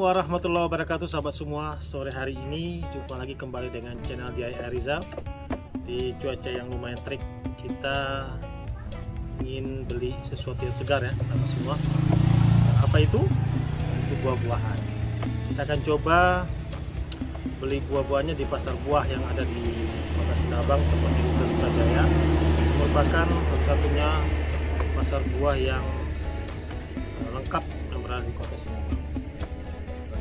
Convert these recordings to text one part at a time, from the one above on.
Warahmatullahi wabarakatuh, sahabat semua. Sore hari ini jumpa lagi kembali dengan channel DIY Rizal. Di cuaca yang lumayan terik, kita ingin beli sesuatu yang segar ya, sahabat semua. Apa itu? Itu buah-buahan. Kita akan coba beli buah-buahnya di pasar buah yang ada di Kota Sinabang, tempat di Desa Sukajaya. Merupakan satu-satunya pasar buah yang lengkap yang berada di Kota Sinabang.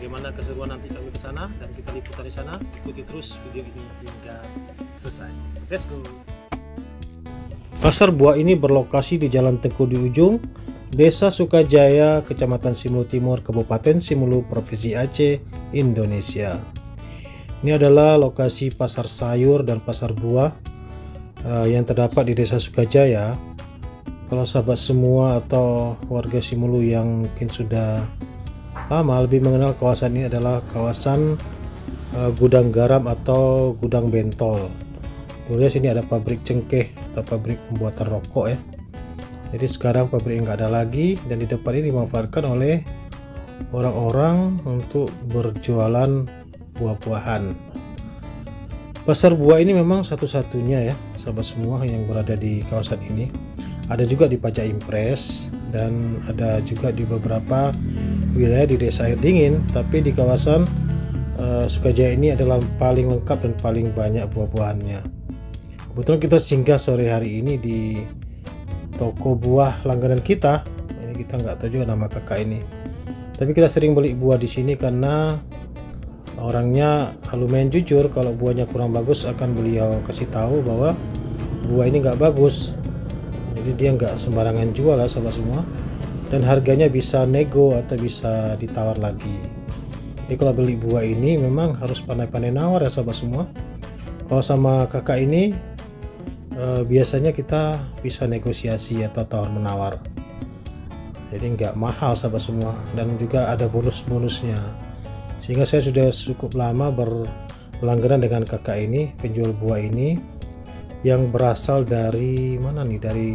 Bagaimana keseruan nanti kami ke sana dan kita liputan di sana. Ikuti terus video ini hingga selesai. Let's go. Pasar buah ini berlokasi di Jalan Tengku di Ujung, Desa Sukajaya, Kecamatan Simulu Timur, Kabupaten Simulu, Provinsi Aceh, Indonesia. Ini adalah lokasi pasar sayur dan pasar buah yang terdapat di Desa Sukajaya. Kalau sahabat semua atau warga Simulu yang mungkin sudah lama lebih mengenal kawasan ini adalah kawasan gudang garam atau gudang bentol. Dulunya sini ada pabrik cengkeh atau pabrik pembuatan rokok ya. Jadi sekarang pabrik nggak ada lagi dan di depan ini dimanfaatkan oleh orang-orang untuk berjualan buah-buahan. Pasar buah ini memang satu-satunya ya sahabat semua yang berada di kawasan ini. Ada juga di Pajak Impres dan ada juga di beberapa wilayah di Desa Air Dingin, tapi di kawasan Sukajaya ini adalah paling lengkap dan paling banyak buah-buahannya. Kebetulan kita singgah sore hari ini di toko buah langganan kita. Ini kita nggak tahu juga nama kakak ini, tapi kita sering beli buah di sini karena orangnya lumayan jujur. Kalau buahnya kurang bagus akan beliau kasih tahu bahwa buah ini nggak bagus. Jadi dia nggak sembarangan jual lah sahabat semua, dan harganya bisa nego atau bisa ditawar lagi. Jadi kalau beli buah ini memang harus pandai-pandai nawar ya sahabat semua. Kalau sama kakak ini biasanya kita bisa negosiasi atau tawar menawar, jadi nggak mahal sahabat semua, dan juga ada bonus-bonusnya. Sehingga saya sudah cukup lama berlangganan dengan kakak ini, penjual buah ini yang berasal dari mana nih, dari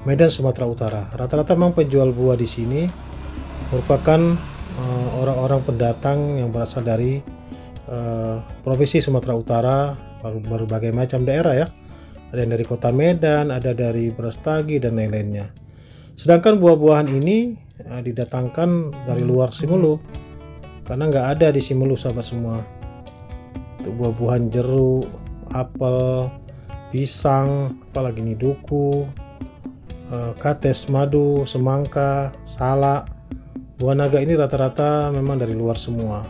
Medan, Sumatera Utara. Rata-rata memang penjual buah di sini merupakan orang-orang pendatang yang berasal dari provinsi Sumatera Utara, berbagai macam daerah ya. Ada yang dari kota Medan, ada dari Brastagi dan lain-lainnya. Sedangkan buah-buahan ini didatangkan dari luar Simulu karena nggak ada di Simulu sahabat semua. Untuk buah-buahan jeruk, apel, pisang, apalagi nih duku, kates, madu, semangka, salak, buah naga ini rata-rata memang dari luar semua.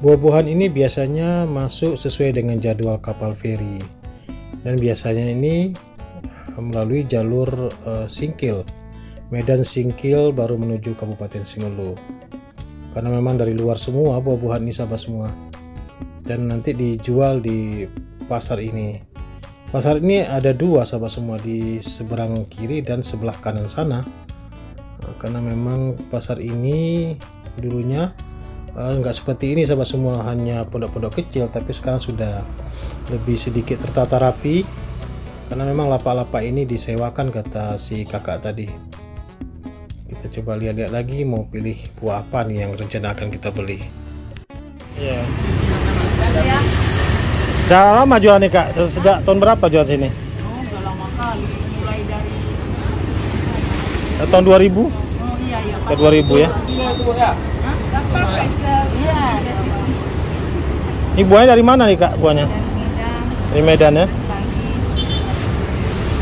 Buah-buahan ini biasanya masuk sesuai dengan jadwal kapal feri dan biasanya ini melalui jalur Singkil, Medan Singkil baru menuju Kabupaten Simulu. Karena memang dari luar semua buah-buahan ini sahabat semua. Dan nanti dijual di pasar ini. Pasar ini ada dua sahabat semua, di seberang kiri dan sebelah kanan sana. Karena memang pasar ini dulunya nggak seperti ini sahabat semua, hanya pondok-pondok kecil, tapi sekarang sudah lebih sedikit tertata rapi. Karena memang lapak-lapak ini disewakan kata si kakak tadi. Kita coba lihat-lihat lagi mau pilih buah apa nih yang rencana akan kita beli. Ya. Udah lama jual nih kak? Sejak tahun berapa jual sini? Udah lama kali, mulai dari tahun 2000? iya iya. Ke 2000 ya? Iya. Ini buahnya dari mana nih kak buahnya? Dari Medan ya?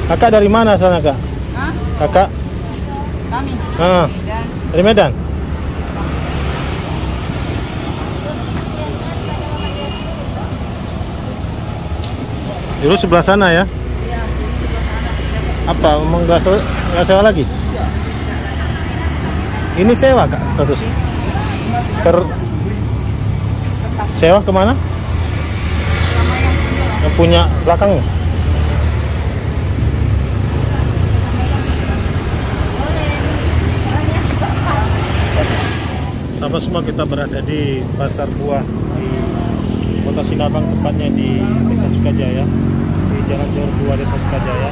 Kakak dari mana sana kak? Hah? Kakak? Kami. Ah, Dan dari Medan. Dulu sebelah sana ya. ya, di sebelah sana. Apa? Emang nggak sewa lagi? Ini sewa kak status. Sewa kemana? Sama Yang punya belakangnya. Sahabat semua, kita berada di pasar buah di Kota Sinabang, tepatnya di Desa Sukajaya, di Jalan Johor 2 Desa Sukajaya.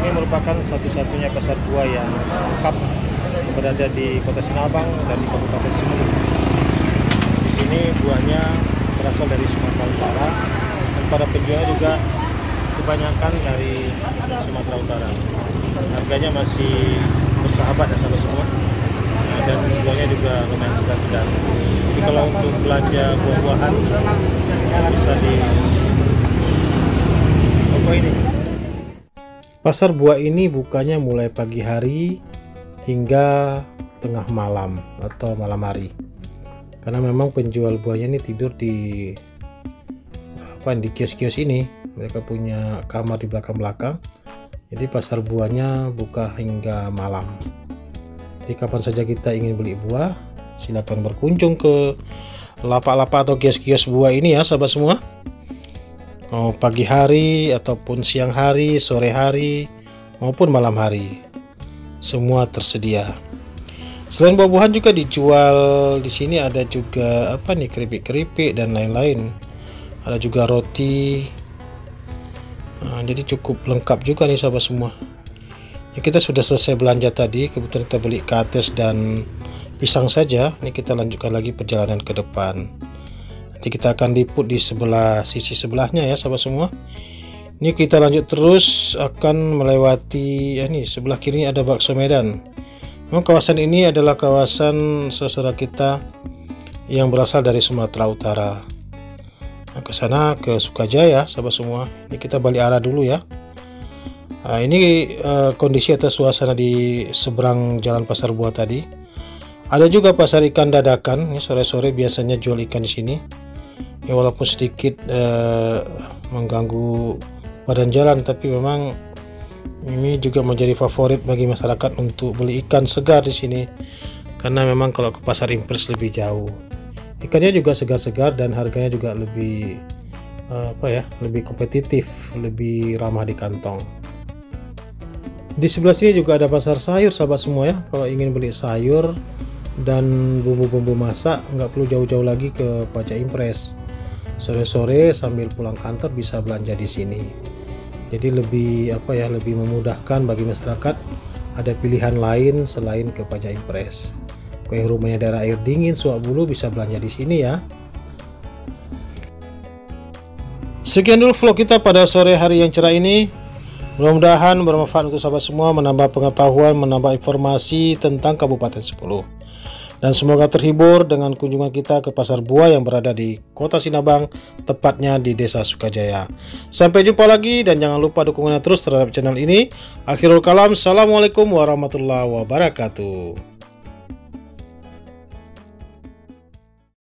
Ini merupakan satu-satunya pasar buah yang lengkap berada di Kota Sinabang dan di Kabupaten Semeru. Di sini buahnya berasal dari Sumatera Utara dan para penjual juga kebanyakan dari Sumatera Utara. Harganya masih bersahabat ya sahabat semua. Dan buahnya juga lumayan segar-segar. Jadi kalau untuk belanja buah-buahan bisa di toko ini. Pasar buah ini bukanya mulai pagi hari hingga tengah malam atau malam hari. Karena memang penjual buahnya ini tidur di kios-kios ini. Mereka punya kamar di belakang-belakang. Jadi pasar buahnya buka hingga malam. Jadi kapan saja kita ingin beli buah, silakan berkunjung ke lapak-lapak atau kios-kios buah ini ya sahabat semua. Mau pagi hari ataupun siang hari, sore hari maupun malam hari, semua tersedia. Selain buah-buahan juga dijual di sini, ada juga keripik-keripik dan lain-lain. Ada juga roti. Jadi cukup lengkap juga nih sahabat semua. Ya, kita sudah selesai belanja tadi, kebetulan kita beli kates dan pisang saja. Ini kita lanjutkan lagi perjalanan ke depan. Nanti kita akan liput di sisi sebelahnya ya sahabat semua. Ini kita lanjut terus, akan melewati ini sebelah kiri ada bakso Medan. Memang kawasan ini adalah kawasan saudara kita yang berasal dari Sumatera Utara. Nah, ke sana ke Sukajaya sahabat semua. Ini kita balik arah dulu ya. Nah, ini kondisi atau suasana di seberang jalan pasar buah tadi. Ada juga pasar ikan dadakan. Ini sore-sore biasanya jual ikan di sini. Ya, walaupun sedikit mengganggu badan jalan, tapi memang ini juga menjadi favorit bagi masyarakat untuk beli ikan segar di sini. Karena memang kalau ke pasar impres lebih jauh. Ikannya juga segar-segar dan harganya juga lebih lebih kompetitif, lebih ramah di kantong. Di sebelah sini juga ada pasar sayur sahabat semua ya. Kalau ingin beli sayur dan bumbu-bumbu masak, nggak perlu jauh-jauh lagi ke Pajak Impres. Sore-sore sambil pulang kantor bisa belanja di sini. Jadi lebih lebih memudahkan bagi masyarakat. Ada pilihan lain selain ke Pajak Impres. Kalau yang rumahnya daerah air dingin, Suak Bulu, bisa belanja di sini ya. Sekian dulu vlog kita pada sore hari yang cerah ini. Mudah-mudahan bermanfaat untuk sahabat semua, menambah pengetahuan, menambah informasi tentang Kabupaten Sepuluh. Dan semoga terhibur dengan kunjungan kita ke pasar buah yang berada di Kota Sinabang, tepatnya di Desa Sukajaya. Sampai jumpa lagi dan jangan lupa dukungannya terus terhadap channel ini. Akhirul kalam, assalamualaikum warahmatullahi wabarakatuh.